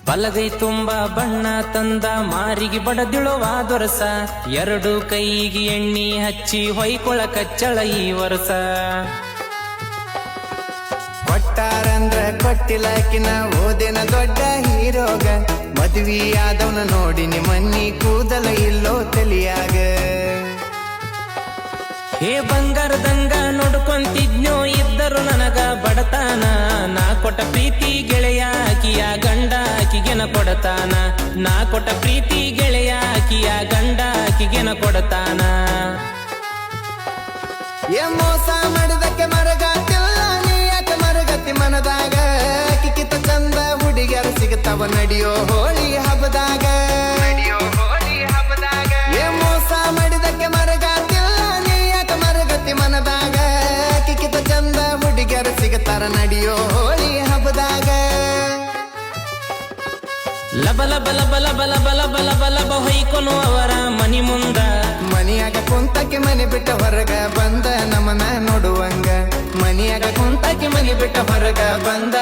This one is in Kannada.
ಬಲಗೈ ತುಂಬಾ ಬಣ್ಣ ತಂದ ಮಾರಿಗೆ ಬಡದಿಳುವ ದೊರಸ ಎರಡು ಕೈಗೆ ಎಣ್ಣಿ ಹಚ್ಚಿ ಹೊಯ್ಕೊಳ ಕಚ್ಚಳ ಈ ವರ್ಷ ಕೊಟ್ಟಾರಂದ್ರ ಕೊಟ್ಟಿಲಾಕಿನ ಓದಿನ ದೊಡ್ಡ ಹೀರೋಗ ಮದ್ವಿ ಆದವನ ನೋಡಿನಿ ಮನ್ನಿ ಕೂದಲ ಇಲ್ಲೋ ತಲಿಯಾಗ ಹೇ ಬಂಗಾರದಂಗ ನೋಡ್ಕೊಂತಿದ್ನೋ ಇದ್ದರು ನನಗ ಬಡತಾನ ನಾ ಕೊಟ್ಟ ಪ್ರೀತಿ ಗೆಳೆಯ ಆಕಿಯ ಗಂಡ ಆಕಿಗೆನ ಕೊಡತಾನ ನಾ ಕೊಟ್ಟ ಪ್ರೀತಿ ಗೆಳೆಯ ಆಕಿಯ ಗಂಡ ಆಕಿಗೆನ ಕೊಡತಾನ ಮೋಸ ಮಾಡಿದಕ್ಕೆ ಮರಗಾತಿಲ್ಲ ನೀ ಯಾಕೆ ಮರಗತಿ ಮನದಾಗ ಕಿಕ್ಕಿತ ಚಂದ ಹುಡುಗಿಯರು ಸಿಗುತ್ತವ ನಡಿಯೋ ಹೋಳಿ ಹಬ್ಬದಾಗ ಮೋಸ ಮಾಡಿದಕ್ಕೆ ಮರಗಾತಿಲ್ಲ ನೀ ಯಾಕೆ ಮರಗತಿ ಮನದಾಗ ಕಿಕ್ಕಿತ ಚಂದ ಹುಡುಗಿಯರು ಸಿಗುತ್ತಾರ ನಡಿಯೋ ಹೋಳಿ ಹಬ್ಬದಾಗ ಲಬ ಲಬ ಲಬ ಲಬ ಲಬ ಲಬ ಲಬ ಲಬ ಹೊಯ್ಕೊನು ಅವರ ಮನಿ ಮುಂದ ಮನಿಯಾಗ ಕುಂತಕ್ಕೆ ಮನೆ ಬಿಟ್ಟ ಹೊರಗ ಬಂದ ನಮನ ನೋಡುವಂಗ ಮನಿಯಾಗ ಕುಂತಕ್ಕೆ ಮನೆ ಬಿಟ್ಟ ಹೊರಗ ಬಂದ